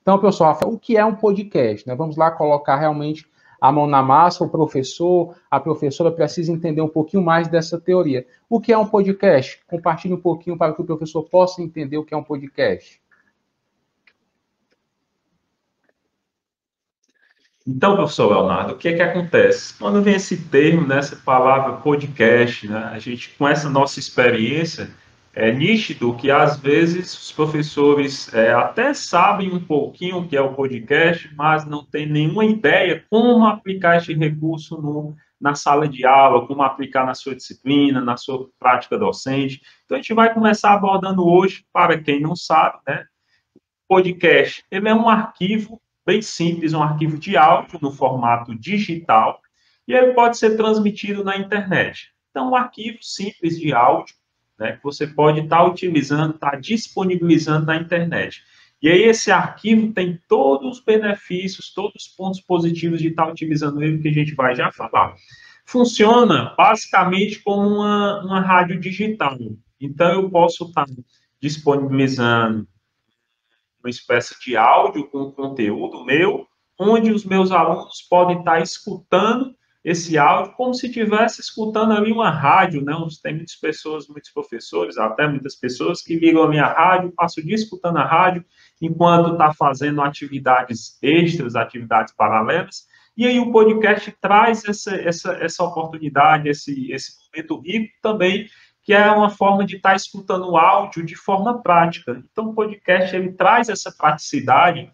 Então, pessoal, o que é um podcast? Vamos lá colocar realmente a mão na massa, o professor, a professora precisa entender um pouquinho mais dessa teoria. O que é um podcast? Compartilhe um pouquinho para que o professor possa entender o que é um podcast. Então, professor Leonardo, o que é que acontece? Quando vem esse termo, né, essa palavra podcast, né, a gente, com essa nossa experiência, é nítido que, às vezes, os professores até sabem um pouquinho o que é o podcast, mas não tem nenhuma ideia como aplicar este recurso na sala de aula, como aplicar na sua disciplina, na sua prática docente. Então, a gente vai começar abordando hoje, para quem não sabe, né, podcast. Ele é um arquivo bem simples, um arquivo de áudio no formato digital, e ele pode ser transmitido na internet. Então, um arquivo simples de áudio, né, que você pode estar utilizando, estar disponibilizando na internet. E aí esse arquivo tem todos os benefícios, todos os pontos positivos de estar utilizando ele, que a gente vai já falar. Funciona basicamente como uma rádio digital. Então, eu posso estar disponibilizando uma espécie de áudio com conteúdo meu, onde os meus alunos podem estar escutando esse áudio como se estivesse escutando ali uma rádio, né? Tem muitas pessoas, muitos professores, até muitas pessoas que ligam a minha rádio, passam o dia escutando a rádio, enquanto está fazendo atividades extras, atividades paralelas, e aí o podcast traz essa oportunidade, esse momento rico também, que é uma forma de estar escutando o áudio de forma prática. Então, o podcast ele traz essa praticidade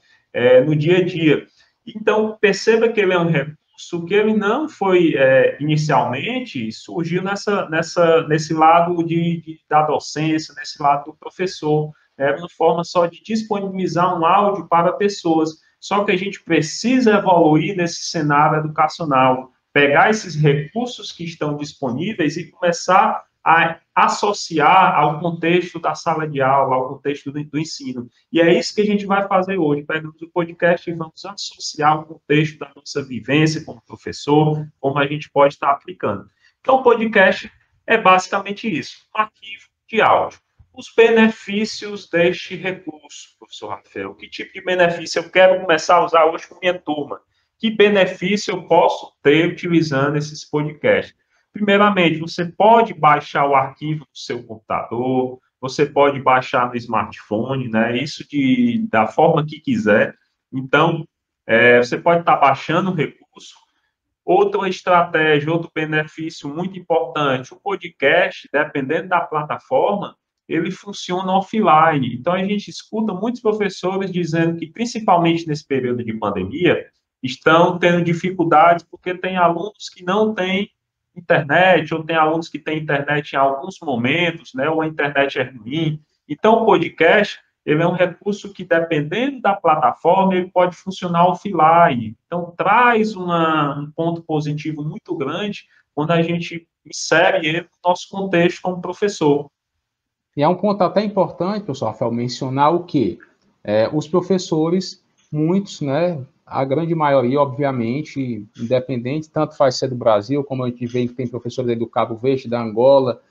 no dia a dia. Então, perceba que ele é um recurso que ele não foi, inicialmente, surgiu nesse lado da docência, nesse lado do professor. Era uma forma só de disponibilizar um áudio para pessoas. Só que a gente precisa evoluir nesse cenário educacional, pegar esses recursos que estão disponíveis e começar a associar ao contexto da sala de aula, ao contexto do ensino. E é isso que a gente vai fazer hoje. Pegamos o podcast e vamos associar o contexto da nossa vivência como professor, como a gente pode estar aplicando. Então, o podcast é basicamente isso, um arquivo de áudio. Os benefícios deste recurso, professor Rafael, que tipo de benefício eu quero começar a usar hoje com minha turma? Que benefício eu posso ter utilizando esses podcasts? Primeiramente, você pode baixar o arquivo do seu computador, você pode baixar no smartphone, né? Isso da forma que quiser. Então, você pode estar baixando o recurso. Outra estratégia, outro benefício muito importante, o podcast, dependendo da plataforma, ele funciona offline. Então, a gente escuta muitos professores dizendo que, principalmente nesse período de pandemia, estão tendo dificuldades porque tem alunos que não têm internet, ou tem alunos que têm internet em alguns momentos, né, ou a internet é ruim. Então, o podcast, ele é um recurso que, dependendo da plataforma, ele pode funcionar offline. Então, traz um ponto positivo muito grande quando a gente insere ele no nosso contexto como professor. E é um ponto até importante, professor Rafael, mencionar o quê? Os professores, muitos, né, a grande maioria, obviamente, independente, tanto faz ser do Brasil, como a gente vê que tem professores aí do Cabo Verde, da Angola,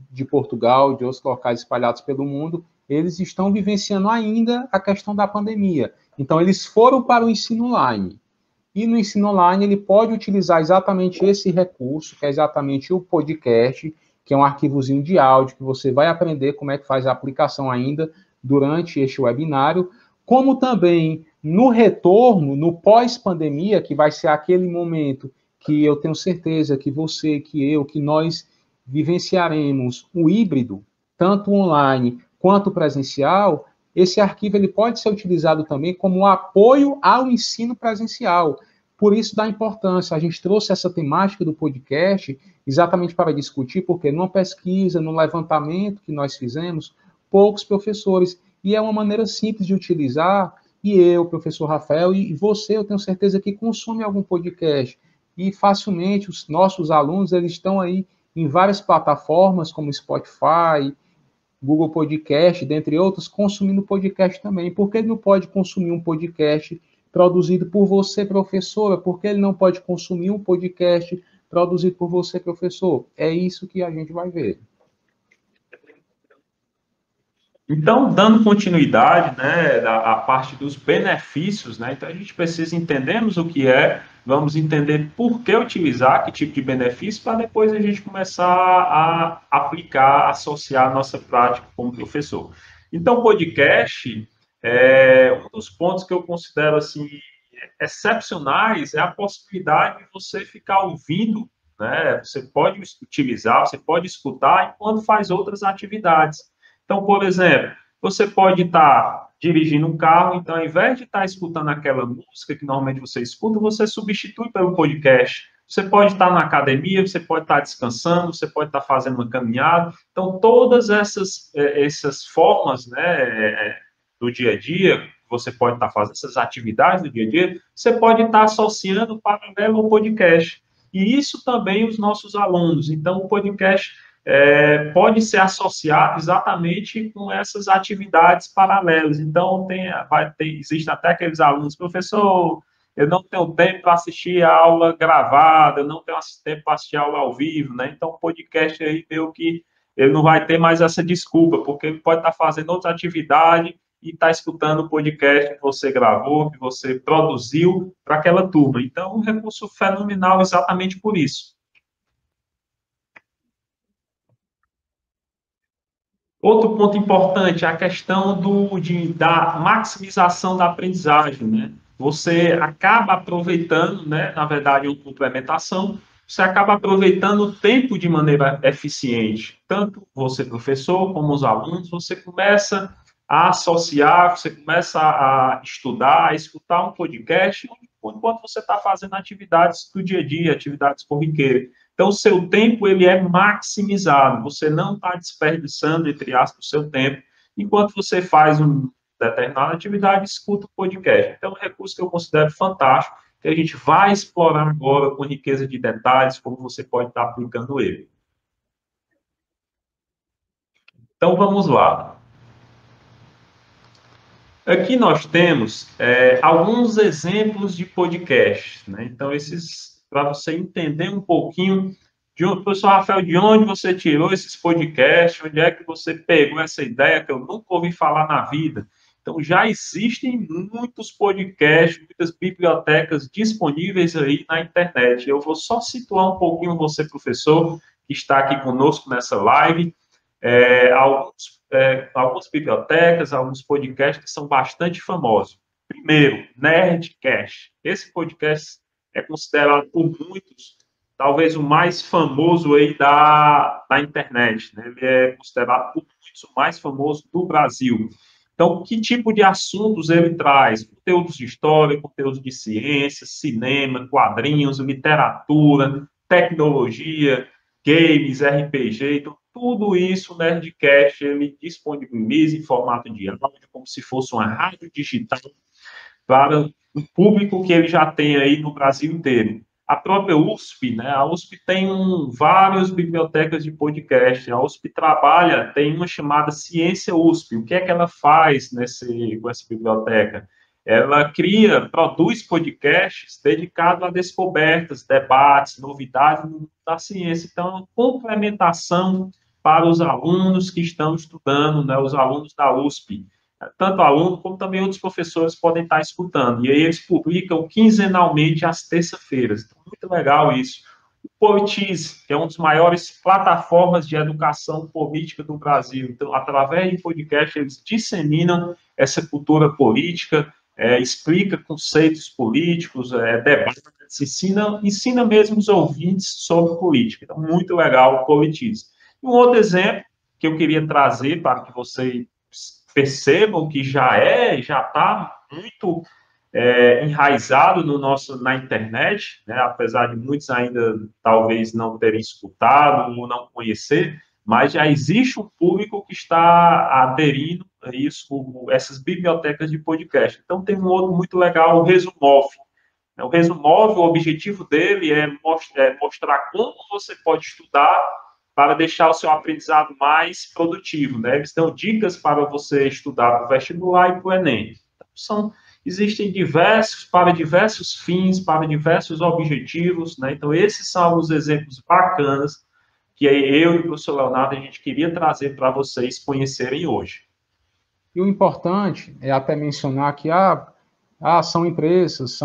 de Portugal, de outros locais espalhados pelo mundo, eles estão vivenciando ainda a questão da pandemia. Então, eles foram para o ensino online. E no ensino online, ele pode utilizar exatamente esse recurso, que é exatamente o podcast, que é um arquivozinho de áudio, que você vai aprender como é que faz a aplicação ainda durante este webinário, como também no retorno, no pós-pandemia, que vai ser aquele momento que eu tenho certeza que você, que eu, que nós vivenciaremos o híbrido, tanto online quanto presencial, esse arquivo ele pode ser utilizado também como apoio ao ensino presencial. Por isso da importância, a gente trouxe essa temática do podcast exatamente para discutir, porque numa pesquisa, no levantamento que nós fizemos, poucos professores, e é uma maneira simples de utilizar, e eu, professor Rafael, e você, eu tenho certeza que consome algum podcast, e facilmente os nossos alunos, eles estão aí em várias plataformas, como Spotify, Google Podcast, dentre outros, consumindo podcast também. Por que ele não pode consumir um podcast produzido por você, professora? Por que ele não pode consumir um podcast produzido por você, professor? É isso que a gente vai ver. Então, dando continuidade, né, a parte dos benefícios, né, então a gente precisa entendermos o que é, vamos entender por que utilizar, que tipo de benefício, para depois a gente começar a aplicar, associar a nossa prática como professor. Então, podcast é um dos pontos que eu considero assim excepcionais é a possibilidade de você ficar ouvindo, né? Você pode utilizar, você pode escutar enquanto faz outras atividades. Então, por exemplo, você pode estar dirigindo um carro, então, ao invés de estar escutando aquela música que normalmente você escuta, você substitui pelo podcast. Você pode estar na academia, você pode estar descansando, você pode estar fazendo uma caminhada. Então, todas essas formas, né, do dia a dia, você pode estar fazendo essas atividades do dia a dia, você pode estar associando paralelo ao podcast. E isso também os nossos alunos. Então, o podcast pode ser associado exatamente com essas atividades paralelas. Então, existe até aqueles alunos, professor, eu não tenho tempo para assistir a aula gravada, eu não tenho tempo para assistir a aula ao vivo, né? Então, o podcast aí, meio que ele não vai ter mais essa desculpa, porque ele pode estar fazendo outra atividade e está escutando o podcast que você gravou, que você produziu para aquela turma. Então, um recurso fenomenal exatamente por isso. Outro ponto importante é a questão da maximização da aprendizagem, né? Você acaba aproveitando, né? Na verdade, uma complementação, você acaba aproveitando o tempo de maneira eficiente. Tanto você, professor, como os alunos, você começa a associar, você começa a estudar, a escutar um podcast, enquanto você está fazendo atividades do dia a dia, atividades corriqueiras. Então, o seu tempo ele é maximizado. Você não está desperdiçando, entre aspas, o seu tempo, enquanto você faz uma determinada atividade, escuta o podcast. Então, é um recurso que eu considero fantástico, que a gente vai explorar agora com riqueza de detalhes, como você pode estar aplicando ele. Então, vamos lá. Aqui nós temos alguns exemplos de podcasts, né? Então, esses, para você entender um pouquinho professor Rafael, de onde você tirou esses podcasts? Onde é que você pegou essa ideia que eu nunca ouvi falar na vida? Então, já existem muitos podcasts, muitas bibliotecas disponíveis aí na internet. Eu vou só situar um pouquinho você, professor, que está aqui conosco nessa live. Algumas bibliotecas, alguns podcasts que são bastante famosos. Primeiro, Nerdcast. Esse podcast é considerado por muitos talvez o mais famoso aí da internet, né? Ele é considerado por muitos o mais famoso do Brasil. Então, que tipo de assuntos ele traz? Conteúdos de história, conteúdos de ciência, cinema, quadrinhos, literatura, tecnologia, games, RPG, então, tudo isso o Nerdcast ele disponibiliza em formato de áudio, como se fosse uma rádio digital para o público que ele já tem aí no Brasil inteiro. A própria USP, né? A USP tem várias bibliotecas de podcast. A USP trabalha, tem uma chamada Ciência USP. O que é que ela faz com essa biblioteca? Ela produz podcasts dedicados a descobertas, debates, novidades da ciência. Então, é uma complementação para os alunos que estão estudando, né? Os alunos da USP. Tanto aluno como também outros professores podem estar escutando. E aí eles publicam quinzenalmente às terças-feiras. Então, muito legal isso. O Poetize, que é uma das maiores plataformas de educação política do Brasil. Então, através de podcast, eles disseminam essa cultura política, explica conceitos políticos, debates, ensina mesmo os ouvintes sobre política. Então, muito legal o Poetize. E um outro exemplo que eu queria trazer para que você percebam que já está muito enraizado na internet, né? Apesar de muitos ainda talvez não terem escutado ou não conhecer, mas já existe um público que está aderindo a isso, essas bibliotecas de podcast. Então tem um outro muito legal, o Resumov. O Resumov, o objetivo dele é mostrar como você pode estudar para deixar o seu aprendizado mais produtivo, né? Eles dão dicas para você estudar para o vestibular e para o Enem. Então, existem para diversos fins, para diversos objetivos, né? Então, esses são alguns exemplos bacanas que eu e o professor Leonardo, a gente queria trazer para vocês conhecerem hoje. E o importante é até mencionar que são empresas,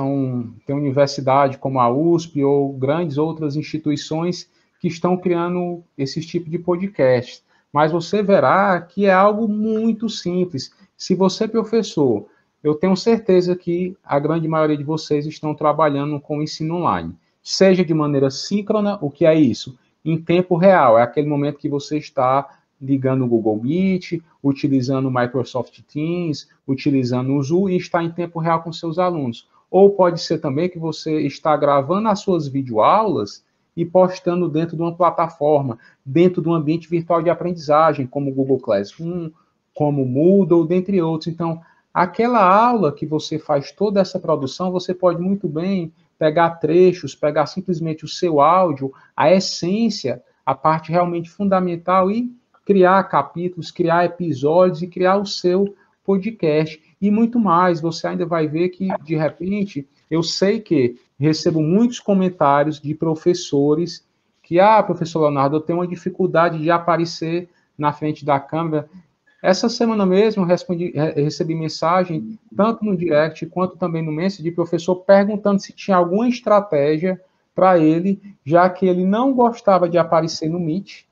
tem universidade como a USP ou grandes outras instituições que estão criando esse tipo de podcast. Mas você verá que é algo muito simples. Se você, professor, eu tenho certeza que a grande maioria de vocês estão trabalhando com ensino online, seja de maneira síncrona, o que é isso? Em tempo real, é aquele momento que você está ligando o Google Meet, utilizando o Microsoft Teams, utilizando o Zoom e está em tempo real com seus alunos. Ou pode ser também que você está gravando as suas videoaulas e postando dentro de uma plataforma, dentro de um ambiente virtual de aprendizagem, como o Google Classroom, como o Moodle, dentre outros. Então, aquela aula que você faz toda essa produção, você pode muito bem pegar trechos, pegar simplesmente o seu áudio, a essência, a parte realmente fundamental e criar capítulos, criar episódios e criar o seu podcast e muito mais. Você ainda vai ver que, de repente, eu sei que recebo muitos comentários de professores que, professor Leonardo, eu tenho uma dificuldade de aparecer na frente da câmera. Essa semana mesmo recebi mensagem, tanto no direct quanto também no Messenger, de professor perguntando se tinha alguma estratégia para ele, já que ele não gostava de aparecer no Meet,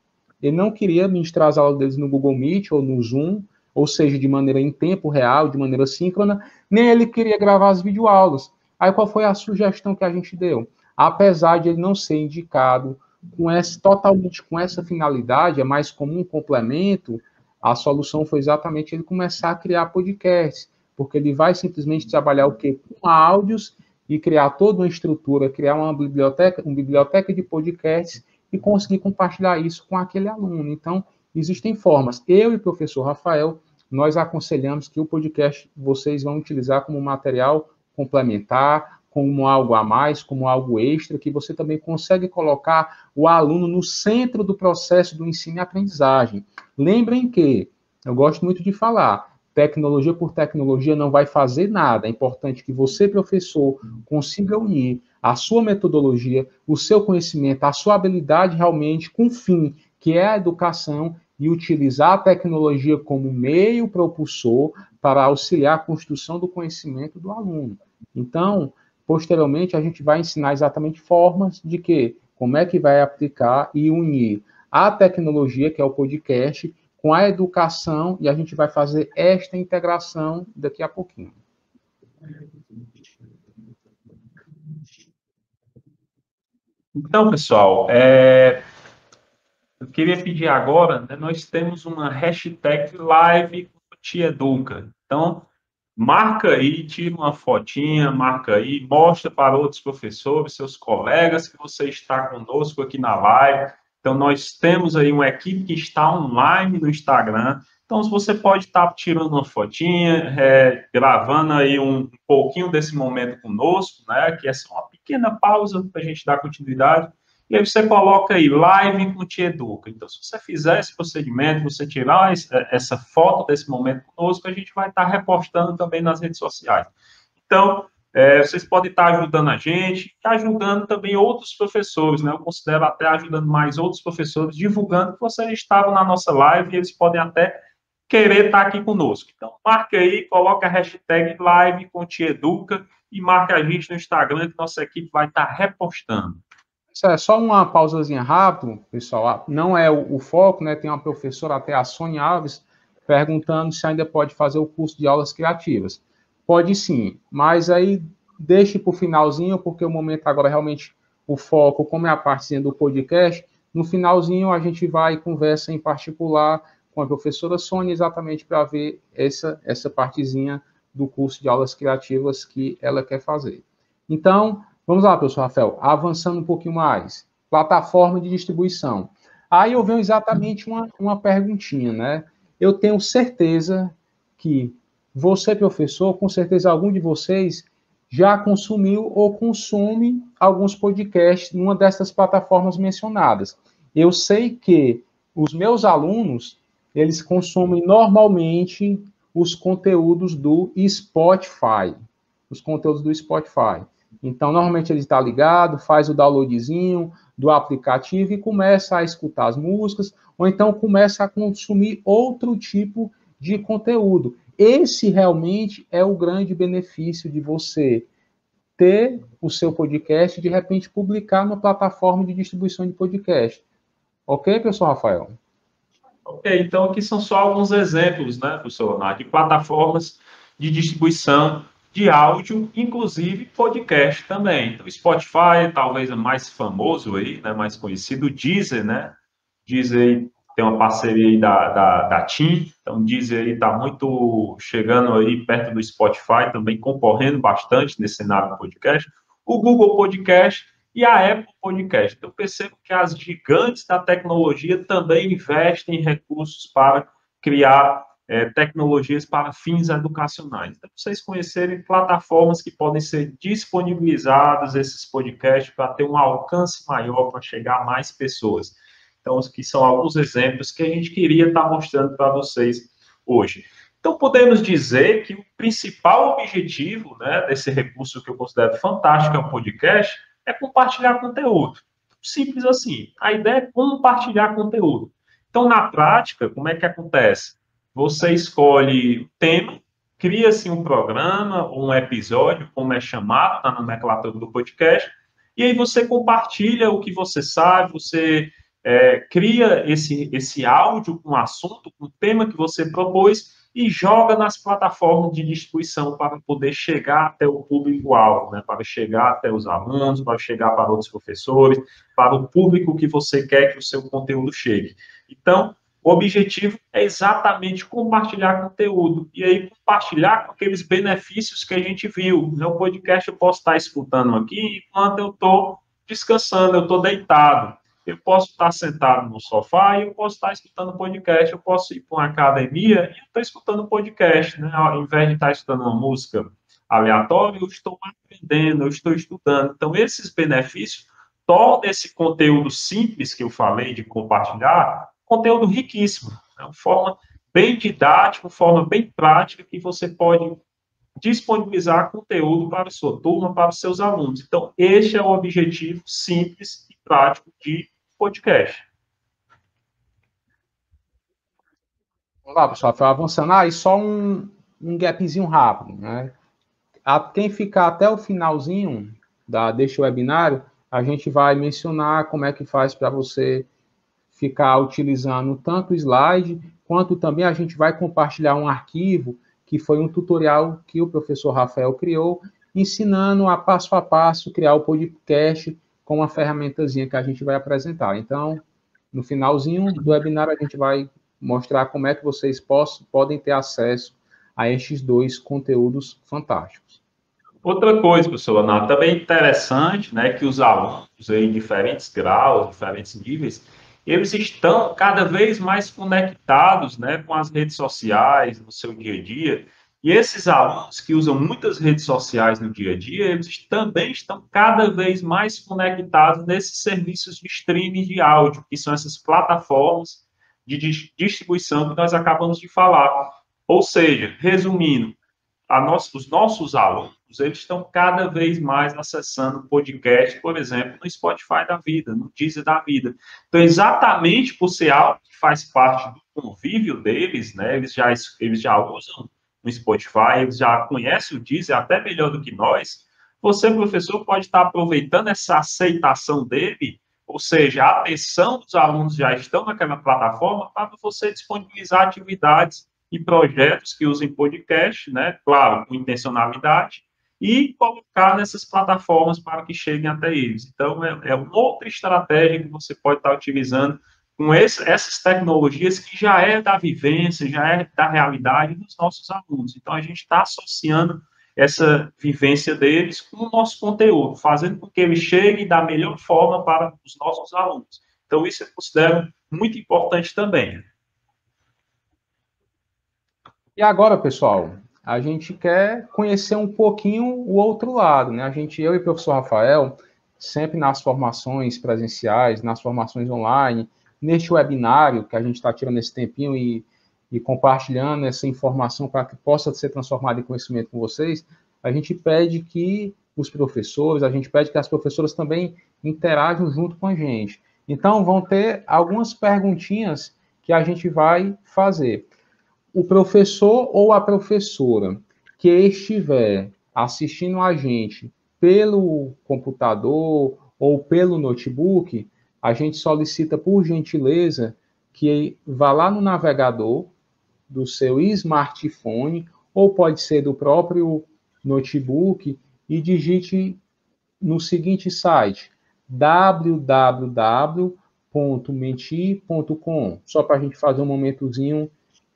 ele não queria ministrar as aulas deles no Google Meet ou no Zoom, ou seja, de maneira em tempo real, de maneira síncrona, nem ele queria gravar as videoaulas. Aí qual foi a sugestão que a gente deu? Apesar de ele não ser indicado totalmente com essa finalidade, é mais como um complemento, a solução foi exatamente ele começar a criar podcasts, porque ele vai simplesmente trabalhar o quê? Com áudios e criar toda uma estrutura, criar uma biblioteca de podcasts e conseguir compartilhar isso com aquele aluno. Então, existem formas. Eu e o professor Rafael, nós aconselhamos que o podcast vocês vão utilizar como material complementar, como algo a mais, como algo extra, que você também consegue colocar o aluno no centro do processo do ensino e aprendizagem. Lembrem que, eu gosto muito de falar, tecnologia por tecnologia não vai fazer nada. É importante que você, professor, consiga unir a sua metodologia, o seu conhecimento, a sua habilidade realmente com o fim, que é a educação, e utilizar a tecnologia como meio propulsor para auxiliar a construção do conhecimento do aluno. Então, posteriormente, a gente vai ensinar exatamente formas de que, como é que vai aplicar e unir a tecnologia, que é o podcast, com a educação, e a gente vai fazer esta integração daqui a pouquinho. Então, pessoal, eu queria pedir agora, né, nós temos uma hashtag live Te Educa. Então, marca aí, tira uma fotinha, marca aí, mostra para outros professores, seus colegas, que você está conosco aqui na live. Então, nós temos aí uma equipe que está online no Instagram. Então, você pode estar tirando uma fotinha, gravando aí um pouquinho desse momento conosco, né? Que é só uma pequena pausa para a gente dar continuidade. E aí você coloca aí, live com Te Educa. Então, se você fizer esse procedimento, você tirar essa foto desse momento conosco, a gente vai estar repostando também nas redes sociais. Então, vocês podem estar ajudando a gente, ajudando também outros professores, né? Eu considero até ajudando mais outros professores, divulgando que vocês estavam na nossa live e eles podem até querer estar aqui conosco. Então, marca aí, coloca a hashtag live com Te Educa e marca a gente no Instagram que nossa equipe vai estar repostando. É só uma pausazinha rápida, pessoal. Não é o foco, né? Tem uma professora, até a Sônia Alves, perguntando se ainda pode fazer o curso de aulas criativas. Pode sim, mas aí deixe para o finalzinho, porque o momento agora realmente o foco, como é a partezinha do podcast, no finalzinho a gente vai e conversa em particular com a professora Sônia exatamente para ver essa partezinha do curso de aulas criativas que ela quer fazer. Então, vamos lá, professor Rafael, avançando um pouquinho mais. Plataforma de distribuição. Aí eu venho exatamente uma perguntinha, né? Eu tenho certeza que você, professor, com certeza algum de vocês já consumiu ou consome alguns podcasts numa dessas plataformas mencionadas. Eu sei que os meus alunos, eles consomem normalmente os conteúdos do Spotify. Os conteúdos do Spotify. Então, normalmente ele está ligado, faz o downloadzinho do aplicativo e começa a escutar as músicas, ou então começa a consumir outro tipo de conteúdo. Esse realmente é o grande benefício de você ter o seu podcast e, de repente, publicar numa plataforma de distribuição de podcast. Ok, professor Rafael? Ok, então aqui são só alguns exemplos, né, professor Leonardo, de plataformas de distribuição de áudio, inclusive podcast também. Então, Spotify, talvez é mais famoso aí, né, mais conhecido, o Deezer, né? Deezer tem uma parceria aí da TIM, então Deezer aí está muito chegando aí perto do Spotify, também concorrendo bastante nesse cenário do podcast. O Google Podcast e a Apple Podcast. Então, eu percebo que as gigantes da tecnologia também investem em recursos para criar tecnologias para fins educacionais. Então, vocês conhecerem plataformas que podem ser disponibilizadas, esses podcasts, para ter um alcance maior, para chegar a mais pessoas. Então, que são alguns exemplos que a gente queria estar mostrando para vocês hoje. Então, podemos dizer que o principal objetivo, né, desse recurso que eu considero fantástico, é o podcast, é compartilhar conteúdo. Simples assim. A ideia é compartilhar conteúdo. Então, na prática, como é que acontece? Você escolhe o tema, cria-se um programa ou um episódio, como é chamado na nomenclatura do podcast, e aí você compartilha o que você sabe, você cria esse áudio com um assunto, com um tema que você propôs e joga nas plataformas de distribuição para poder chegar até o público-alvo, né? Para chegar até os alunos, para chegar para outros professores, para o público que você quer que o seu conteúdo chegue. Então, o objetivo é exatamente compartilhar conteúdo. E aí, compartilhar com aqueles benefícios que a gente viu. No podcast, eu posso estar escutando aqui enquanto eu estou descansando, eu estou deitado. Eu posso estar sentado no sofá e eu posso estar escutando podcast. Eu posso ir para uma academia e eu estou escutando podcast, né? Ao invés de estar escutando uma música aleatória, eu estou aprendendo, eu estou estudando. Então, esses benefícios tornam esse conteúdo simples que eu falei de compartilhar, conteúdo riquíssimo. É uma forma bem didática, uma forma bem prática que você pode disponibilizar conteúdo para a sua turma, para os seus alunos. Então, este é o objetivo simples e prático de podcast. Olá, pessoal, avançando. E só um gapzinho rápido, né? Quem ficar até o finalzinho deste webinário, a gente vai mencionar como é que faz para você ficar utilizando tanto o slide, quanto também a gente vai compartilhar um arquivo, que foi um tutorial que o professor Rafael criou, ensinando a passo criar o podcast com uma ferramentazinha que a gente vai apresentar. Então, no finalzinho do webinário, a gente vai mostrar como é que vocês podem ter acesso a estes dois conteúdos fantásticos. Outra coisa, professor Leonardo, também interessante, né, que os alunos em diferentes graus, diferentes níveis, eles estão cada vez mais conectados, né, com as redes sociais no seu dia a dia. E esses alunos que usam muitas redes sociais no dia a dia, eles também estão cada vez mais conectados nesses serviços de streaming de áudio, que são essas plataformas de distribuição que nós acabamos de falar. Ou seja, resumindo, os nossos alunos, eles estão cada vez mais acessando podcast, por exemplo, no Spotify da vida, no Deezer da vida. Então, exatamente por ser algo que faz parte do convívio deles, né, eles já usam no Spotify, eles já conhecem o Deezer até melhor do que nós. Você, professor, pode estar aproveitando essa aceitação dele, ou seja, a atenção dos alunos já estão naquela plataforma para você disponibilizar atividades e projetos que usem podcast, né? Claro, com intencionalidade, e colocar nessas plataformas para que cheguem até eles. Então, é uma outra estratégia que você pode estar utilizando com essas tecnologias que já é da vivência, já é da realidade dos nossos alunos. Então, a gente está associando essa vivência deles com o nosso conteúdo, fazendo com que ele chegue da melhor forma para os nossos alunos. Então, isso eu considero muito importante também. E agora, pessoal, a gente quer conhecer um pouquinho o outro lado, né? Eu e o professor Rafael, sempre nas formações presenciais, nas formações online, neste webinário que a gente está tirando esse tempinho e compartilhando essa informação para que possa ser transformada em conhecimento com vocês, a gente pede que os professores, a gente pede que as professoras também interajam junto com a gente. Então, vão ter algumas perguntinhas que a gente vai fazer. o professor ou a professora que estiver assistindo a gente pelo computador ou pelo notebook, a gente solicita, por gentileza, que vá lá no navegador do seu smartphone, ou pode ser do próprio notebook, e digite no seguinte site, www.menti.com, só para a gente fazer um momentozinho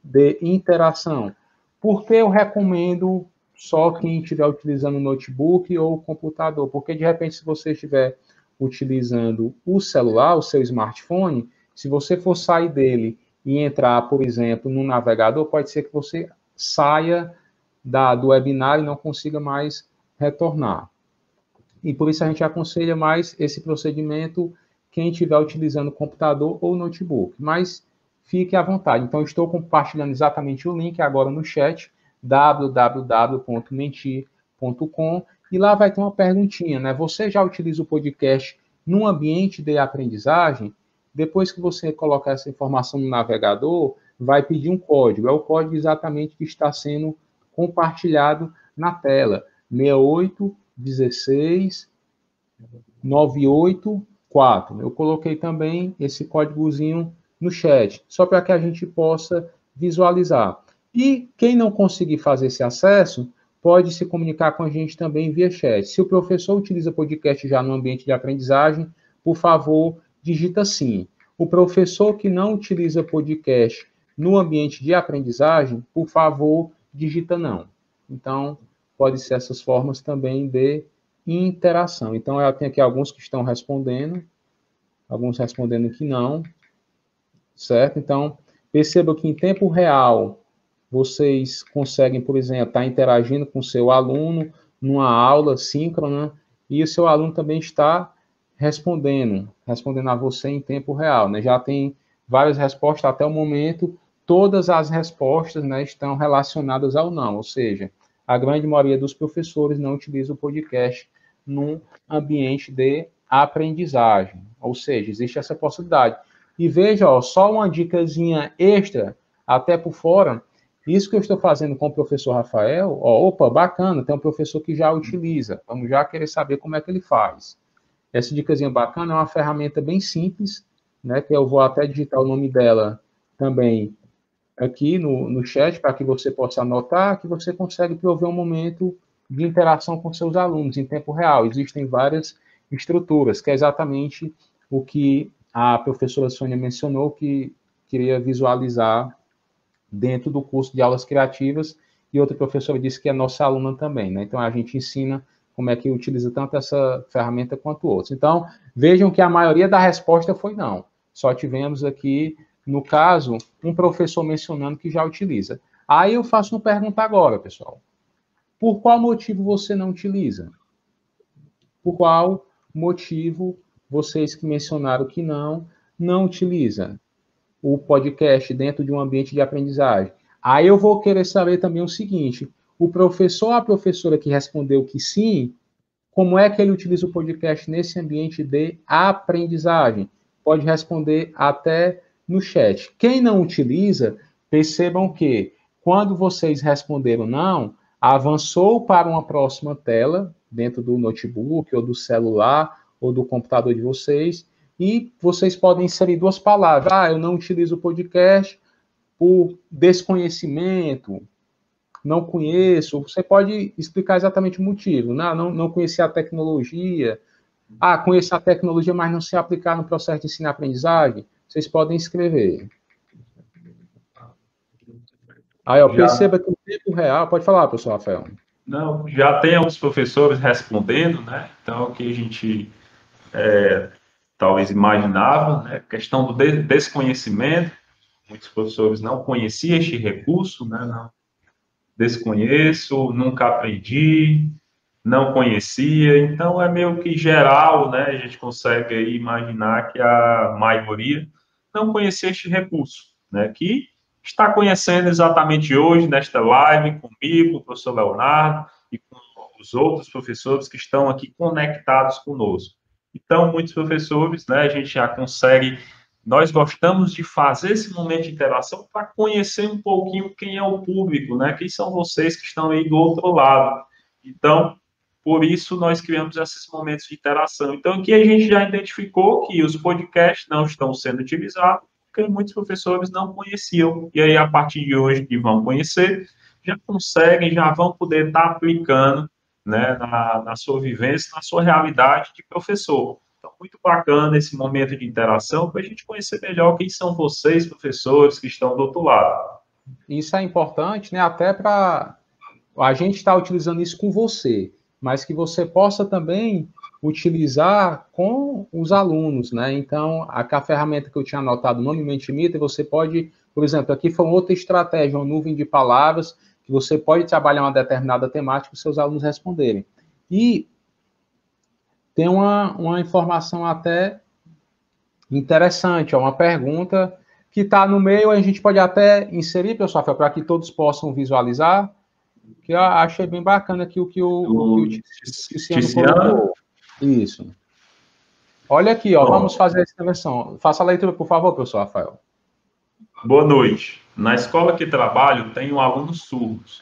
de interação. Por que eu recomendo só quem estiver utilizando o notebook ou o computador? Porque, de repente, se você estiver utilizando o celular, o seu smartphone, se você for sair dele e entrar, por exemplo, no navegador, pode ser que você saia do webinar e não consiga mais retornar. E por isso a gente aconselha mais esse procedimento quem estiver utilizando computador ou notebook. Mas fique à vontade. Então, estou compartilhando exatamente o link agora no chat, www.menti.com, e lá vai ter uma perguntinha, né? Você já utiliza o podcast num ambiente de aprendizagem? Depois que você colocar essa informação no navegador, vai pedir um código. É o código exatamente que está sendo compartilhado na tela. 6816 984. Eu coloquei também esse códigozinho no chat, só para que a gente possa visualizar. E quem não conseguir fazer esse acesso, pode se comunicar com a gente também via chat. Se o professor utiliza podcast já no ambiente de aprendizagem, por favor, digita sim. O professor que não utiliza podcast no ambiente de aprendizagem, por favor, digita não. Então, pode ser essas formas também de interação. Então, eu tenho aqui alguns que estão respondendo, alguns respondendo que não, certo? Então, perceba que em tempo real, vocês conseguem, por exemplo, estar interagindo com o seu aluno numa aula síncrona, e o seu aluno também está respondendo a você em tempo real, né? Já tem várias respostas até o momento, todas as respostas, né, estão relacionadas ao não, ou seja, a grande maioria dos professores não utiliza o podcast num ambiente de aprendizagem, ou seja, existe essa possibilidade. E veja, ó, só uma dicasinha extra, até por fora, isso que eu estou fazendo com o professor Rafael, ó, opa, bacana, tem um professor que já utiliza, vamos já querer saber como é que ele faz. Essa dicasinha bacana é uma ferramenta bem simples, né, que eu vou até digitar o nome dela também aqui no chat, para que você possa anotar, que você consegue prover um momento de interação com seus alunos em tempo real. Existem várias estruturas, que é exatamente o que a professora Sônia mencionou, que queria visualizar dentro do curso de aulas criativas, e outra professora disse que é nossa aluna também, né? Então, a gente ensina como é que utiliza tanto essa ferramenta quanto outras. Então, vejam que a maioria da resposta foi não. Só tivemos aqui, no caso, um professor mencionando que já utiliza. Aí eu faço uma pergunta agora, pessoal. Por qual motivo você não utiliza? Por qual motivo vocês que mencionaram que não utilizam o podcast dentro de um ambiente de aprendizagem? Aí eu vou querer saber também o seguinte, o professor ou a professora que respondeu que sim, como é que ele utiliza o podcast nesse ambiente de aprendizagem? Pode responder até no chat. Quem não utiliza, percebam que quando vocês responderam não, avançou para uma próxima tela, dentro do notebook, ou do celular, ou do computador de vocês, e vocês podem inserir duas palavras. Ah, eu não utilizo o podcast por desconhecimento, não conheço. Você pode explicar exatamente o motivo. Não conhecer a tecnologia. Ah, conhecer a tecnologia, mas não se aplicar no processo de ensino-aprendizagem. Vocês podem escrever. Aí, ó, perceba que o tempo real... Pode falar, professor Rafael. Não, já tem alguns professores respondendo, né? Então, o que a gente talvez imaginava, né? Questão do desconhecimento. Muitos professores não conheciam este recurso, né? Não, desconheço, nunca aprendi, não conhecia. Então, é meio que geral, né? A gente consegue aí imaginar que a maioria não conhecia este recurso, né? Que está conhecendo exatamente hoje, nesta live, comigo, com o professor Leonardo e com os outros professores que estão aqui conectados conosco. Então, muitos professores, né, a gente já consegue nós gostamos de fazer esse momento de interação para conhecer um pouquinho quem é o público, né? Quem são vocês que estão aí do outro lado. Então, por isso nós criamos esses momentos de interação. Então, aqui a gente já identificou que os podcasts não estão sendo utilizados, porque muitos professores não conheciam. E aí, a partir de hoje, que vão conhecer, já conseguem, já vão poder estar aplicando, né, na sua vivência, na sua realidade de professor. Então, muito bacana esse momento de interação para a gente conhecer melhor quem são vocês, professores, que estão do outro lado. Isso é importante, né? Até para a gente estar utilizando isso com você, mas que você possa também utilizar com os alunos, né? Então, a ferramenta que eu tinha anotado, Nome Mentimeter, você pode, por exemplo, aqui foi uma outra estratégia, uma nuvem de palavras, que você pode trabalhar uma determinada temática e seus alunos responderem. E tem uma informação até interessante, uma pergunta que está no meio, a gente pode até inserir, pessoal, para que todos possam visualizar, que eu achei bem bacana aqui o que o Tiziano colocou. Isso. Olha aqui, ó, vamos fazer essa intervenção. Faça a leitura, por favor, professor Rafael. Boa noite. Na escola que trabalho, tenho alunos surdos.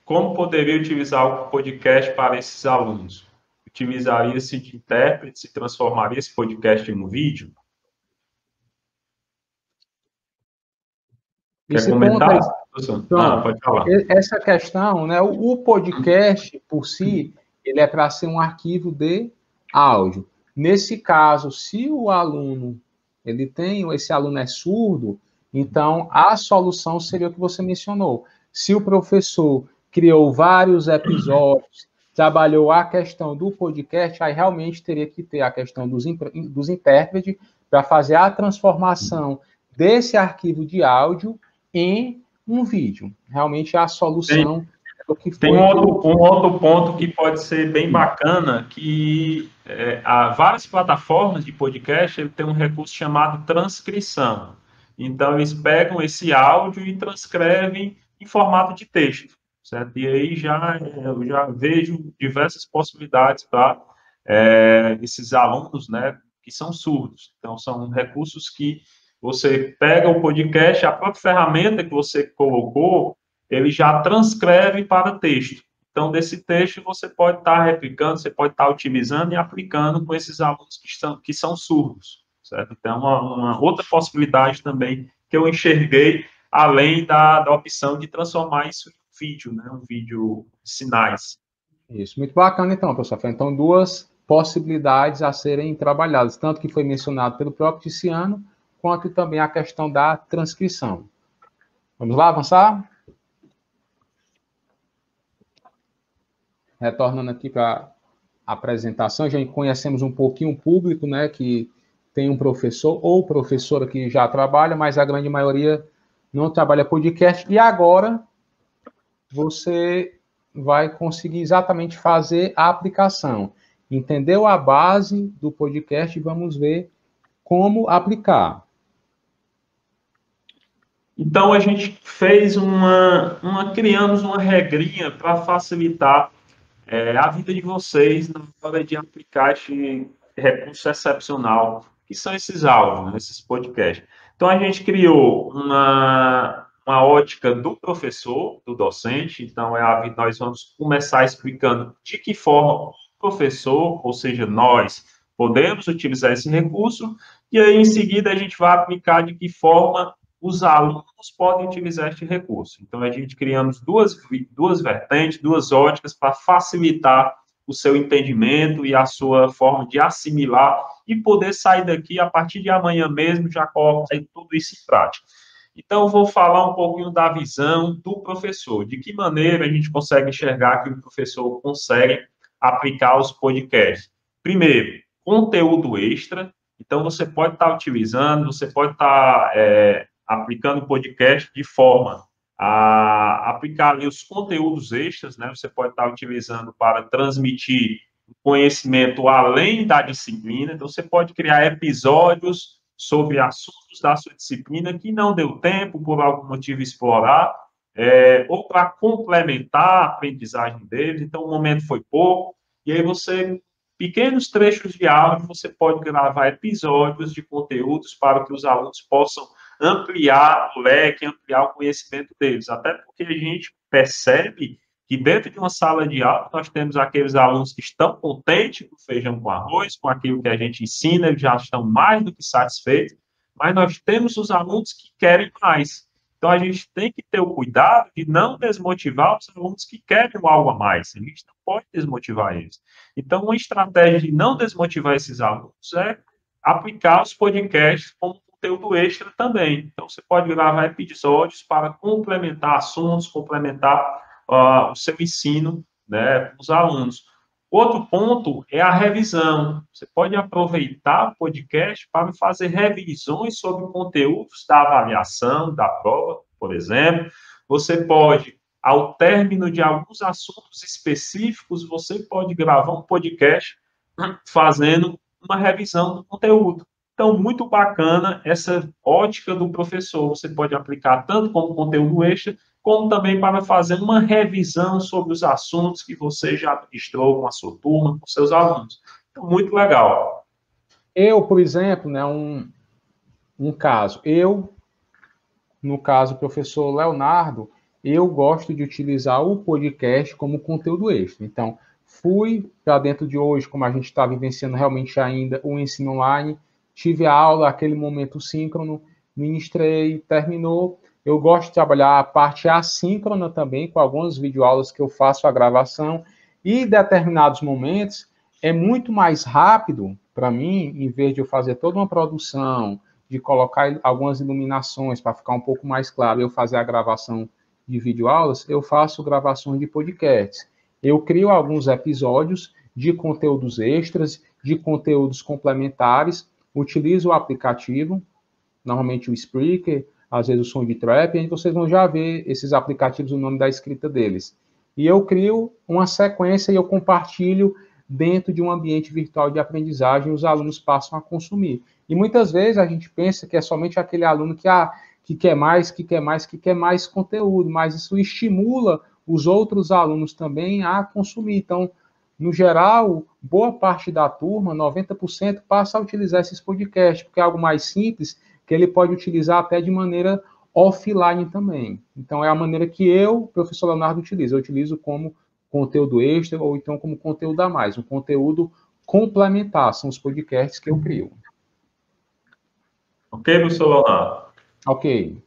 Como poderia utilizar o podcast para esses alunos? Utilizaria-se de intérprete e transformaria esse podcast em um vídeo? Quer comentar? Pode falar. Essa questão, né, o podcast, por si, ele é para ser um arquivo de áudio. Nesse caso, se o aluno, esse aluno é surdo, então a solução seria o que você mencionou. Se o professor criou vários episódios, trabalhou a questão do podcast, aí realmente teria que ter a questão dos intérpretes para fazer a transformação desse arquivo de áudio em um vídeo. Realmente a solução é o que foi. Tem um outro ponto que pode ser bem bacana, que há várias plataformas de podcast, ele tem um recurso chamado transcrição. Então, eles pegam esse áudio e transcrevem em formato de texto, certo? E aí eu já vejo diversas possibilidades para esses alunos, né, que são surdos. Então, são recursos que você pega o podcast, a própria ferramenta que você colocou, ele já transcreve para texto. Então, desse texto, você pode estar replicando, você pode estar utilizando e aplicando com esses alunos que são surdos, certo? Então, uma outra possibilidade também que eu enxerguei, além da opção de transformar isso em vídeo, né? Um vídeo de sinais. Isso, muito bacana, então, professor. Então, duas possibilidades a serem trabalhadas, tanto que foi mencionado pelo próprio Tiziano, quanto também a questão da transcrição. Vamos lá, avançar? Retornando aqui para a apresentação, já conhecemos um pouquinho o público, né, que tem um professor ou professora que já trabalha, mas a grande maioria não trabalha podcast, e agora você vai conseguir exatamente fazer a aplicação. Entendeu a base do podcast e vamos ver como aplicar. Então, a gente fez criamos uma regrinha para facilitar a vida de vocês na hora de aplicar este recurso excepcional, que são esses áudios, né, esses podcasts. Então, a gente criou uma ótica do professor, do docente. Então, nós vamos começar explicando de que forma o professor, ou seja, nós, podemos utilizar esse recurso, e aí, em seguida, a gente vai aplicar de que forma os alunos podem utilizar este recurso. Então, a gente criamos duas vertentes, duas óticas para facilitar o seu entendimento e a sua forma de assimilar e poder sair daqui a partir de amanhã mesmo, já colocar tudo isso em prática. Então, eu vou falar um pouquinho da visão do professor, de que maneira a gente consegue enxergar que o professor consegue aplicar os podcasts. Primeiro, conteúdo extra. Então, você pode estar utilizando, você pode estar aplicando o podcast de forma a aplicar ali os conteúdos extras, né? Você pode estar utilizando para transmitir conhecimento além da disciplina. Então, você pode criar episódios sobre assuntos da sua disciplina que não deu tempo, por algum motivo, explorar, ou para complementar a aprendizagem deles. Então, o momento foi pouco, e aí você pequenos trechos de áudio, você pode gravar episódios de conteúdos para que os alunos possam ampliar o leque, ampliar o conhecimento deles. Até porque a gente percebe que dentro de uma sala de aula nós temos aqueles alunos que estão contentes com feijão com arroz, com aquilo que a gente ensina, eles já estão mais do que satisfeitos, mas nós temos os alunos que querem mais. Então, a gente tem que ter o cuidado de não desmotivar os alunos que querem algo a mais. A gente não pode desmotivar eles. Então, uma estratégia de não desmotivar esses alunos é aplicar os podcasts como conteúdo extra também. Então, você pode gravar episódios para complementar assuntos, complementar o seu ensino, né, com os alunos. Outro ponto é a revisão. Você pode aproveitar o podcast para fazer revisões sobre conteúdos da avaliação, da prova, por exemplo. Você pode, ao término de alguns assuntos específicos, você pode gravar um podcast fazendo uma revisão do conteúdo. Então, muito bacana essa ótica do professor. Você pode aplicar tanto como conteúdo extra, como também para fazer uma revisão sobre os assuntos que você já ministrou com a sua turma, com seus alunos. Então, muito legal. Eu, por exemplo, né, caso, no caso, o professor Leonardo, eu gosto de utilizar o podcast como conteúdo extra. Então, fui para dentro de hoje, como a gente está vivenciando realmente ainda o ensino online, tive a aula, aquele momento síncrono, ministrei, terminou. Eu gosto de trabalhar a parte assíncrona também, com algumas videoaulas que eu faço a gravação, e em determinados momentos é muito mais rápido para mim, em vez de eu fazer toda uma produção, de colocar algumas iluminações para ficar um pouco mais claro, eu fazer a gravação de videoaulas, eu faço gravações de podcasts. Eu crio alguns episódios de conteúdos extras, de conteúdos complementares, utilizo o aplicativo, normalmente o Spreaker, às vezes o SoundTrap, e aí vocês vão já ver esses aplicativos, o nome da escrita deles. E eu crio uma sequência e eu compartilho dentro de um ambiente virtual de aprendizagem, os alunos passam a consumir. E muitas vezes a gente pensa que é somente aquele aluno que quer mais, que quer mais, que quer mais conteúdo, mas isso estimula os outros alunos também a consumir. Então, no geral, boa parte da turma, 90%, passa a utilizar esses podcasts, porque é algo mais simples, que ele pode utilizar até de maneira offline também. Então, é a maneira que eu, professor Leonardo, utilizo. Eu utilizo como conteúdo extra ou então como conteúdo a mais, um conteúdo complementar, são os podcasts que eu crio. Ok, professor Leonardo? Ok.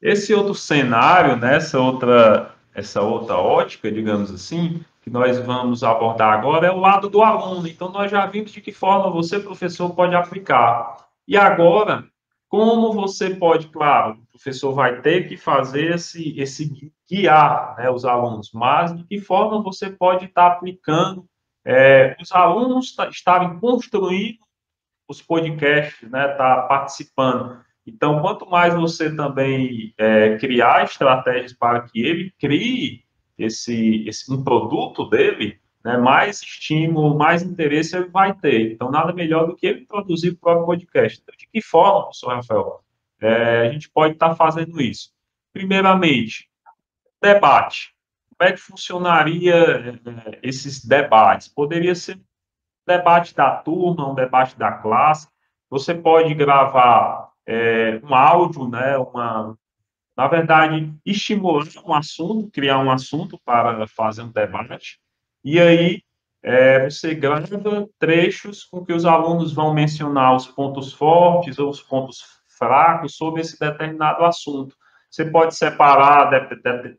Esse outro cenário, né, essa outra ótica, digamos assim, que nós vamos abordar agora é o lado do aluno. Então, nós já vimos de que forma você, professor, pode aplicar. E agora, como você pode, claro, o professor vai ter que fazer esse guiar, né, os alunos, mas de que forma você pode estar aplicando, os alunos estarem construindo os podcasts, né, tá participando. Então, quanto mais você também criar estratégias para que ele crie um produto dele, né, mais estímulo, mais interesse ele vai ter. Então, nada melhor do que ele produzir o próprio podcast. Então, de que forma, professor Rafael, a gente pode estar fazendo isso? Primeiramente, debate. Como é que funcionaria esses debates? Poderia ser debate da turma, um debate da classe. Você pode gravar um áudio, né, na verdade, estimular um assunto, criar um assunto para fazer um debate. E aí você grava trechos com que os alunos vão mencionar os pontos fortes ou os pontos fracos sobre esse determinado assunto. Você pode separar,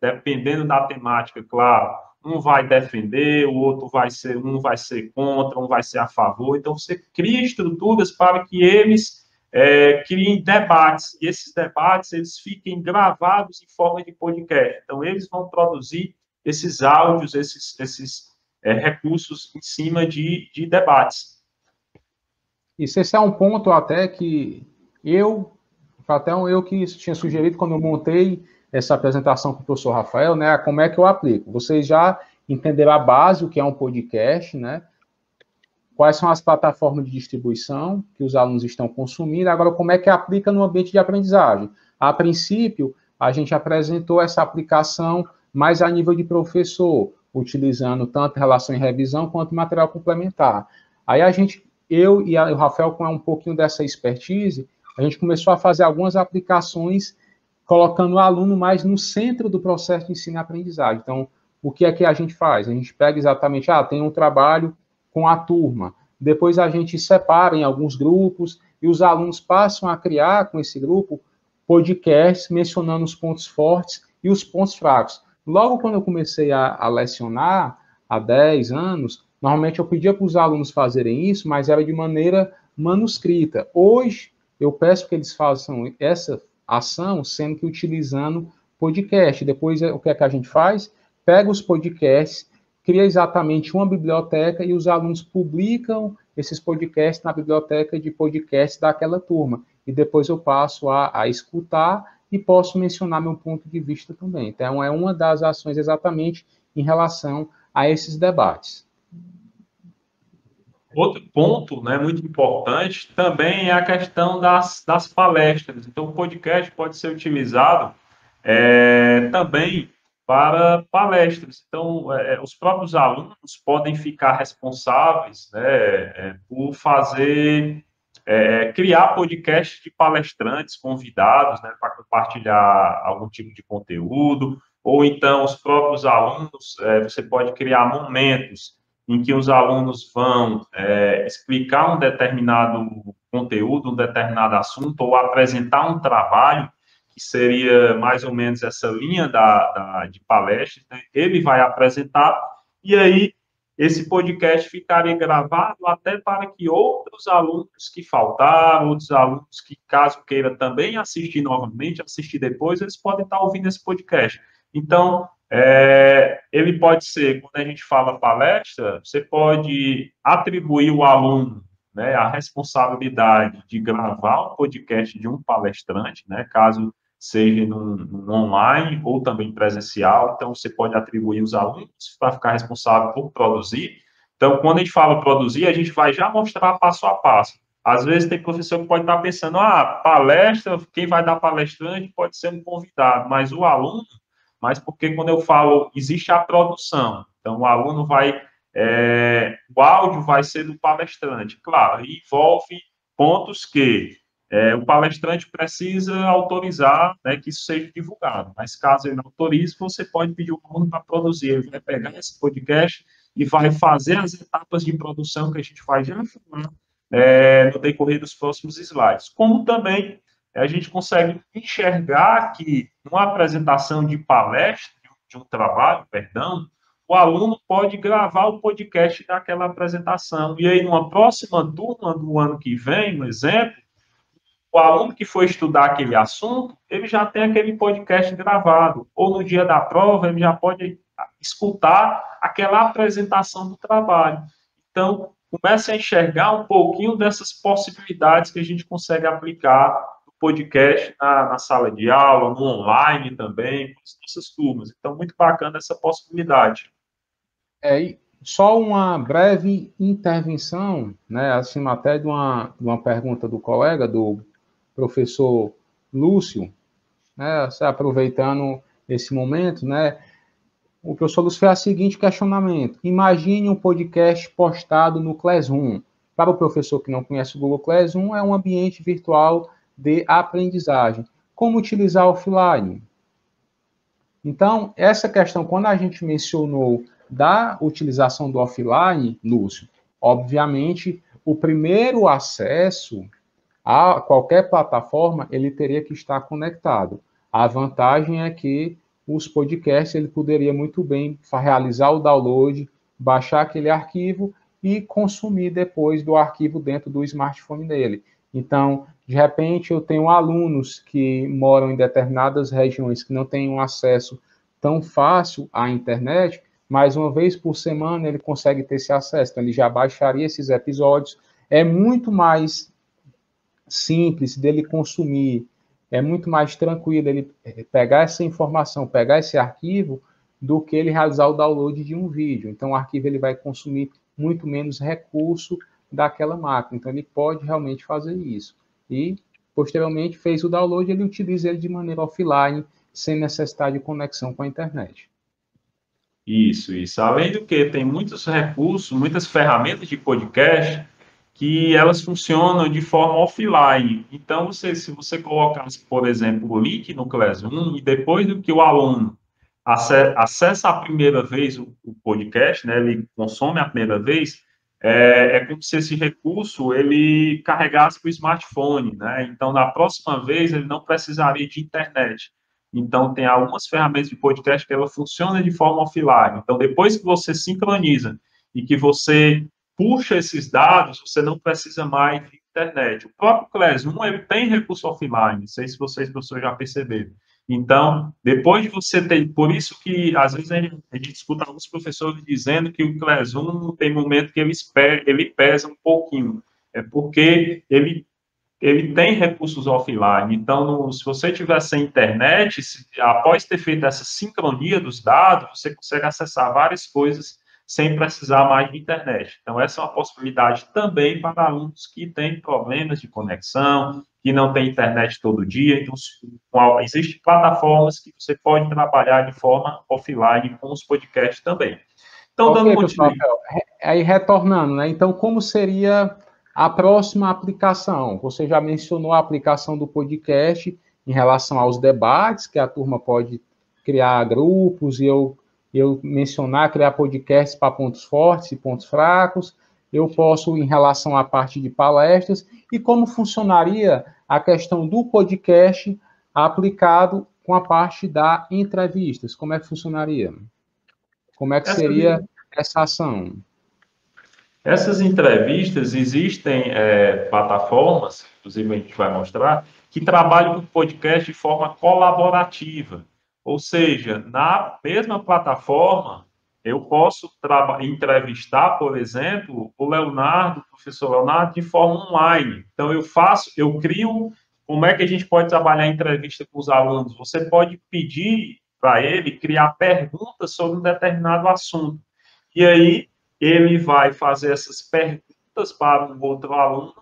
dependendo da temática, claro. Um vai defender, um vai ser contra, um vai ser a favor. Então, você cria estruturas para que eles criem debates. E esses debates, eles fiquem gravados em forma de podcast. Então, eles vão produzir esses áudios, esses recursos em cima de debates. Isso, esse é um ponto até que eu que tinha sugerido quando eu montei essa apresentação com o professor Rafael, né, como é que eu aplico. Vocês já entenderam a base, o que é um podcast, né, quais são as plataformas de distribuição que os alunos estão consumindo, agora como é que aplica no ambiente de aprendizagem. A princípio, a gente apresentou essa aplicação mais a nível de professor, utilizando tanto relação em revisão quanto material complementar. Aí eu e o Rafael, com um pouquinho dessa expertise, a gente começou a fazer algumas aplicações colocando o aluno mais no centro do processo de ensino e aprendizagem. Então, o que é que a gente faz? A gente pega exatamente, tem um trabalho com a turma, depois a gente separa em alguns grupos e os alunos passam a criar com esse grupo podcasts mencionando os pontos fortes e os pontos fracos. Logo quando eu comecei a lecionar, há 10 anos, normalmente eu pedia para os alunos fazerem isso, mas era de maneira manuscrita. Hoje, eu peço que eles façam essa ação, sendo que utilizando podcast. Depois, o que é que a gente faz? Pega os podcasts, cria exatamente uma biblioteca e os alunos publicam esses podcasts na biblioteca de podcasts daquela turma. E depois eu passo a escutar e posso mencionar meu ponto de vista também. Então, é uma das ações exatamente em relação a esses debates. Outro ponto, né, muito importante também é a questão das palestras. Então, o podcast pode ser utilizado também para palestras. Então, os próprios alunos podem ficar responsáveis, né, por criar podcasts de palestrantes convidados, né, para compartilhar algum tipo de conteúdo, ou então os próprios alunos, você pode criar momentos em que os alunos vão explicar um determinado conteúdo, um determinado assunto, ou apresentar um trabalho, que seria mais ou menos essa linha de palestra, né? Ele vai apresentar, e aí esse podcast ficaria gravado até para que outros alunos que faltaram, outros alunos que, caso queira também assistir novamente, assistir depois, eles podem estar ouvindo esse podcast. Então, ele pode ser, quando a gente fala palestra, você pode atribuir o aluno, né, a responsabilidade de gravar um podcast de um palestrante, né, caso seja no online ou também presencial. Então, você pode atribuir os alunos para ficar responsável por produzir. Então, quando a gente fala produzir, a gente vai já mostrar passo a passo. Às vezes, tem professor que pode estar pensando, palestra, quem vai dar palestrante pode ser um convidado, mas o aluno, mas porque quando eu falo, existe a produção. Então, o aluno o áudio vai ser do palestrante. Claro, envolve pontos que o palestrante precisa autorizar, né, que isso seja divulgado. Mas caso ele não autorize, você pode pedir o aluno para produzir. Ele vai pegar esse podcast e vai fazer as etapas de produção que a gente vai já falar no decorrer dos próximos slides. Como também a gente consegue enxergar que, numa apresentação de palestra, de um trabalho, perdão, o aluno pode gravar o podcast daquela apresentação. E aí, numa próxima turma do ano que vem, um exemplo, o aluno que for estudar aquele assunto, ele já tem aquele podcast gravado. Ou no dia da prova, ele já pode escutar aquela apresentação do trabalho. Então, comece a enxergar um pouquinho dessas possibilidades que a gente consegue aplicar no podcast, na sala de aula, no online também, com as nossas turmas. Então, muito bacana essa possibilidade. E só uma breve intervenção, né, acima até de uma pergunta do colega, do professor Lúcio, né, aproveitando esse momento, né, o professor Lúcio fez o seguinte questionamento: imagine um podcast postado no Classroom. Para o professor que não conhece o Google Classroom, é um ambiente virtual de aprendizagem. Como utilizar offline? Então, essa questão, quando a gente mencionou da utilização do offline, Lúcio, obviamente, o primeiro acesso a qualquer plataforma, ele teria que estar conectado. A vantagem é que os podcasts, ele poderia muito bem realizar o download, baixar aquele arquivo e consumir depois do arquivo dentro do smartphone dele. Então, de repente, eu tenho alunos que moram em determinadas regiões que não têm um acesso tão fácil à internet, mas uma vez por semana ele consegue ter esse acesso. Então, ele já baixaria esses episódios. É muito mais simples dele consumir, é muito mais tranquilo ele pegar essa informação, pegar esse arquivo, do que ele realizar o download de um vídeo. Então, o arquivo ele vai consumir muito menos recurso daquela máquina. Então, ele pode realmente fazer isso. E, posteriormente, fez o download, ele utiliza ele de maneira offline, sem necessidade de conexão com a internet. Isso. Além do que, tem muitos recursos, muitas ferramentas de podcast que elas funcionam de forma offline. Então, se você colocasse, por exemplo, o link no Classroom e depois do que o aluno acessa a primeira vez o podcast, né, ele consome a primeira vez, é como se esse recurso ele carregasse para o smartphone, né? Então, na próxima vez, ele não precisaria de internet. Então, tem algumas ferramentas de podcast que ela funciona de forma offline. Então, depois que você sincroniza e que você puxa esses dados, você não precisa mais de internet. O próprio Classroom ele tem recurso offline, não sei se vocês, professores, já perceberam. Então, depois de você ter... Por isso que, às vezes, a gente escuta alguns professores dizendo que o Classroom tem momento que ele pesa um pouquinho. É porque ele tem recursos offline. Então, se você tiver sem internet, após ter feito essa sincronia dos dados, você consegue acessar várias coisas sem precisar mais de internet. Então, essa é uma possibilidade também para alunos que têm problemas de conexão, que não têm internet todo dia. Então, existem plataformas que você pode trabalhar de forma offline com os podcasts também. Então, dando Ok, professor continuidade. Rafael. Aí retornando, né? Então, como seria a próxima aplicação? Você já mencionou a aplicação do podcast em relação aos debates, que a turma pode criar grupos e eu mencionar, criar podcasts para pontos fortes e pontos fracos. Eu posso, em relação à parte de palestras, e como funcionaria a questão do podcast aplicado com a parte da entrevistas? Como é que funcionaria? Como é que Essa seria essa ação? Essas entrevistas existem plataformas, inclusive a gente vai mostrar, que trabalham com podcast de forma colaborativa. Ou seja, na mesma plataforma, eu posso entrevistar, por exemplo, o professor Leonardo, de forma online. Então, eu crio. Como é que a gente pode trabalhar a entrevista com os alunos? Você pode pedir para ele criar perguntas sobre um determinado assunto. E aí, ele vai fazer essas perguntas para um outro aluno,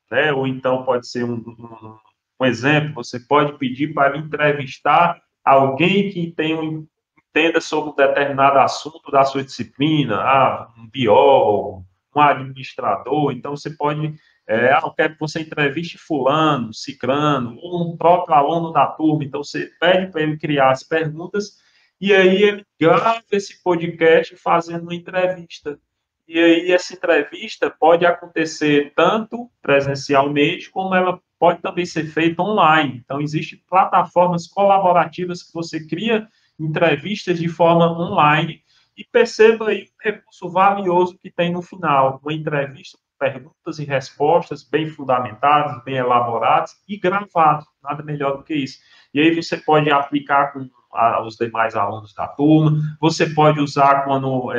né? Ou então pode ser um exemplo, você pode pedir para entrevistar alguém que entenda sobre um determinado assunto da sua disciplina, um biólogo, um administrador, então você pode, eu quero que você entreviste fulano, cicrano, ou um próprio aluno da turma, então você pede para ele criar as perguntas e aí ele grava esse podcast fazendo uma entrevista. E aí essa entrevista pode acontecer tanto presencialmente, como ela pode também ser feita online. Então, existem plataformas colaborativas que você cria entrevistas de forma online e perceba aí o recurso valioso que tem no final. Uma entrevista com perguntas e respostas bem fundamentadas, bem elaboradas e gravadas. Nada melhor do que isso. E aí você pode aplicar com os demais alunos da turma, você pode usar quando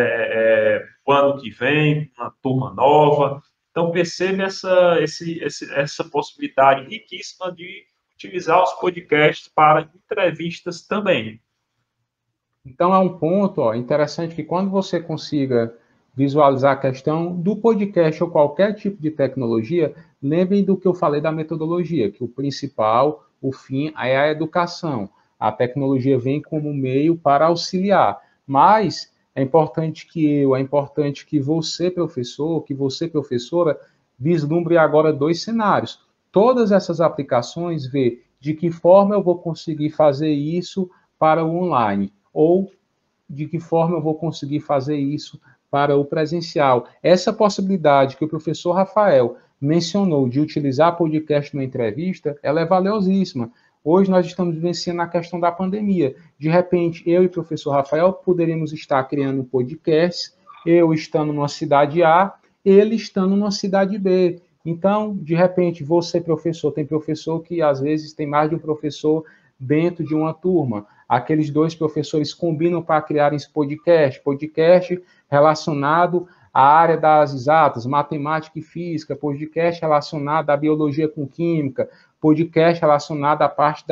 o ano que vem, uma turma nova. Então, perceba essa possibilidade riquíssima de utilizar os podcasts para entrevistas também. Então, é um ponto interessante que quando você consiga visualizar a questão do podcast ou qualquer tipo de tecnologia, lembrem do que eu falei da metodologia, que o principal, o fim, é a educação. A tecnologia vem como meio para auxiliar, mas é importante que você, professor, que você, professora, vislumbre agora dois cenários. Todas essas aplicações, ver de que forma eu vou conseguir fazer isso para o online ou de que forma eu vou conseguir fazer isso para o presencial. Essa possibilidade que o professor Rafael mencionou de utilizar podcast na entrevista, ela é valiosíssima. Hoje nós estamos vivenciando a questão da pandemia. De repente, eu e o professor Rafael poderíamos estar criando um podcast, eu estando numa cidade A, ele estando numa cidade B. Então, de repente, você, professor, tem professor que às vezes tem mais de um professor dentro de uma turma. Aqueles dois professores combinam para criar esse podcast relacionado à área das exatas, matemática e física, podcast relacionado à biologia com química, podcast relacionado à parte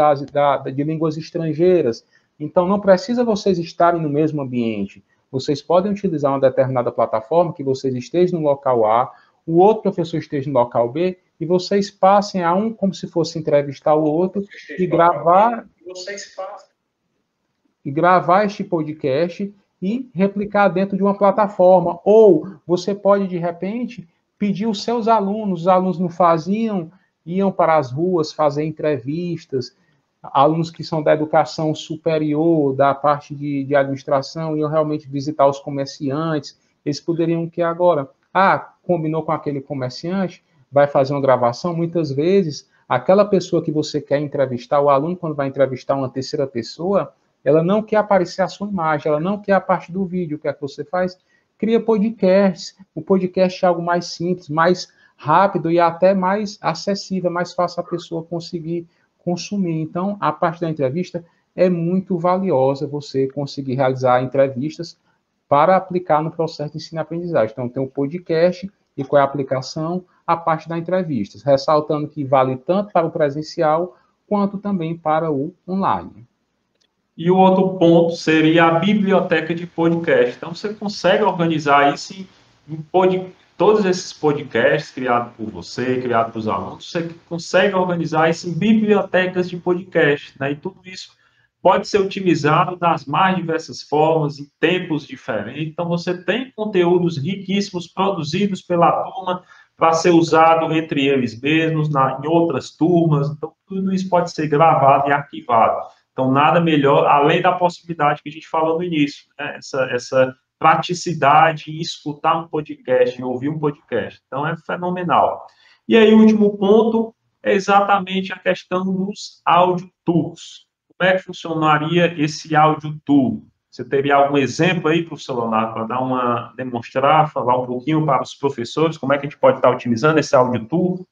de línguas estrangeiras. Então, não precisa vocês estarem no mesmo ambiente. Vocês podem utilizar uma determinada plataforma que vocês estejam no local A, o outro professor esteja no local B, e vocês passem a um como se fosse entrevistar o outro e gravar este podcast e replicar dentro de uma plataforma. Ou você pode, de repente, pedir os seus alunos, os alunos não faziam, iam para as ruas fazer entrevistas, alunos que são da educação superior, da parte de administração, iam realmente visitar os comerciantes, eles poderiam que agora, combinou com aquele comerciante, vai fazer uma gravação, muitas vezes, aquela pessoa que você quer entrevistar, o aluno, quando vai entrevistar uma terceira pessoa, ela não quer aparecer a sua imagem, ela não quer a parte do vídeo. O que é que você faz? Cria podcasts. O podcast é algo mais simples, mais rápido e até mais acessível, mais fácil a pessoa conseguir consumir. Então, a parte da entrevista é muito valiosa, você conseguir realizar entrevistas para aplicar no processo de ensino-aprendizagem. Então, tem o podcast e qual é a aplicação? A parte da entrevista, ressaltando que vale tanto para o presencial quanto também para o online. E o outro ponto seria a biblioteca de podcast. Então, você consegue organizar isso todos esses podcasts criados por você, criados pelos alunos, você consegue organizar isso em bibliotecas de podcast, né? E tudo isso pode ser utilizado das mais diversas formas, em tempos diferentes. Então, você tem conteúdos riquíssimos produzidos pela turma para ser usado entre eles mesmos, em outras turmas. Então, tudo isso pode ser gravado e arquivado. Então, nada melhor, além da possibilidade que a gente falou no início, né? Essa praticidade em escutar um podcast, em ouvir um podcast. Então, é fenomenal. E aí, o último ponto é exatamente a questão dos audio tours. Como é que funcionaria esse audio tour? Você teria algum exemplo aí, professor Leonardo, para demonstrar, falar um pouquinho para os professores, como é que a gente pode estar utilizando esse audio tour?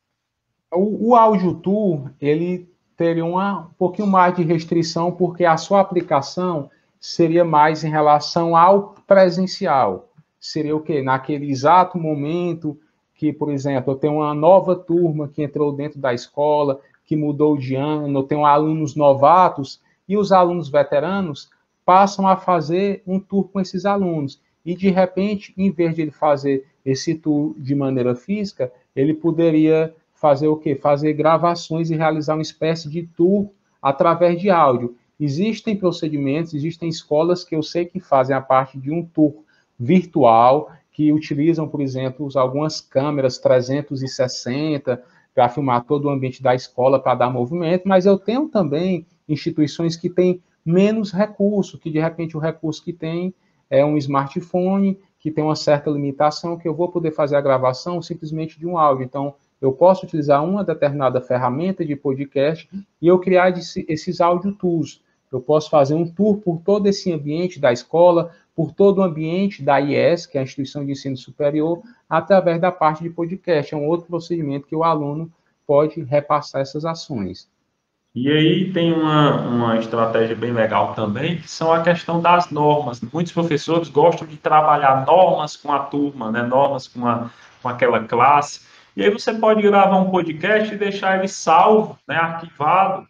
O Audio Tour, ele teria um pouquinho mais de restrição, porque a sua aplicação seria mais em relação ao presencial. Seria o quê? Naquele exato momento que, por exemplo, eu tenho uma nova turma que entrou dentro da escola, que mudou de ano, eu tenho alunos novatos, e os alunos veteranos passam a fazer um tour com esses alunos. E, de repente, em vez de ele fazer esse tour de maneira física, ele poderia fazer o quê? Fazer gravações e realizar uma espécie de tour através de áudio. Existem procedimentos, existem escolas que eu sei que fazem a parte de um tour virtual, que utilizam, por exemplo, algumas câmeras 360 para filmar todo o ambiente da escola, para dar movimento, mas eu tenho também instituições que têm menos recurso, que de repente o recurso que tem é um smartphone, que tem uma certa limitação, que eu vou poder fazer a gravação simplesmente de um áudio. Então, eu posso utilizar uma determinada ferramenta de podcast e eu criar esses audio tours. Eu posso fazer um tour por todo esse ambiente da escola, por todo o ambiente da IES, que é a Instituição de Ensino Superior, através da parte de podcast. É um outro procedimento que o aluno pode repassar essas ações. E aí tem uma estratégia bem legal também, que são a questão das normas. Muitos professores gostam de trabalhar normas com a turma, né? Normas com aquela classe. E aí você pode gravar um podcast e deixar ele salvo, né? Arquivado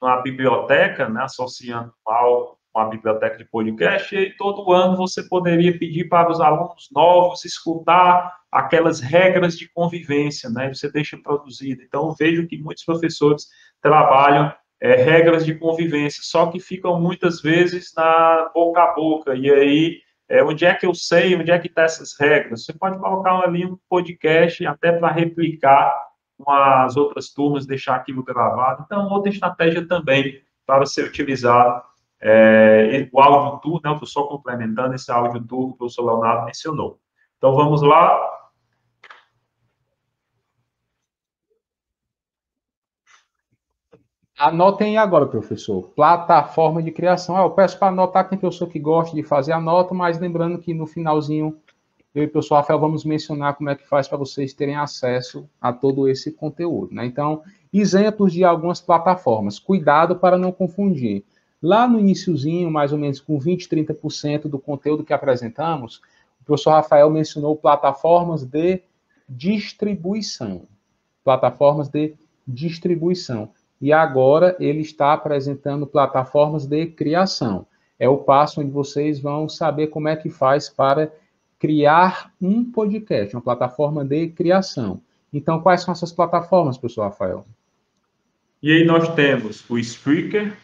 na biblioteca, né? Associando com a biblioteca de podcast. E aí, todo ano você poderia pedir para os alunos novos escutar aquelas regras de convivência, né? Você deixa produzido. Então, eu vejo que muitos professores trabalham regras de convivência, só que ficam muitas vezes na boca a boca. E aí, onde é que eu sei, onde é que estão essas regras? Você pode colocar ali um podcast até para replicar com as outras turmas, deixar aquilo gravado. Então, outra estratégia também para ser utilizado o áudio tour, né? Eu estou só complementando esse áudio tour que o professor Leonardo mencionou. Então, vamos lá. Anotem agora, professor. Plataforma de criação. Eu peço para anotar que tem professor que gosta de fazer a nota, mas lembrando que no finalzinho, eu e o professor Rafael vamos mencionar como é que faz para vocês terem acesso a todo esse conteúdo, né? Então, exemplos de algumas plataformas. Cuidado para não confundir. Lá no iniciozinho, mais ou menos com 20, 30% do conteúdo que apresentamos, o professor Rafael mencionou plataformas de distribuição. Plataformas de distribuição. E agora ele está apresentando plataformas de criação. É o passo onde vocês vão saber como é que faz para criar um podcast, uma plataforma de criação. Então, quais são essas plataformas, professor Rafael? E aí nós temos o Spreaker,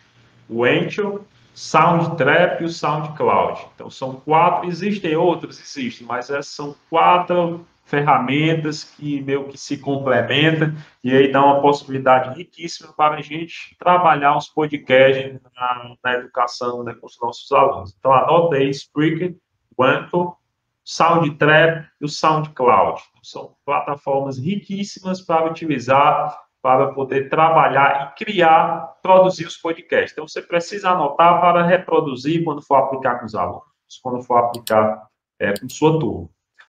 o Anchor, Soundtrap e o SoundCloud. Então, são 4, existem outros, existem, mas essas são 4 ferramentas que meio que se complementam e aí dá uma possibilidade riquíssima para a gente trabalhar os podcasts na educação, né, com os nossos alunos. Então, anota aí, Spreaker, Anchor, Soundtrap e o SoundCloud. São plataformas riquíssimas para utilizar, para poder trabalhar e criar, produzir os podcasts. Então, você precisa anotar para reproduzir quando for aplicar com os alunos, quando for aplicar com sua turma.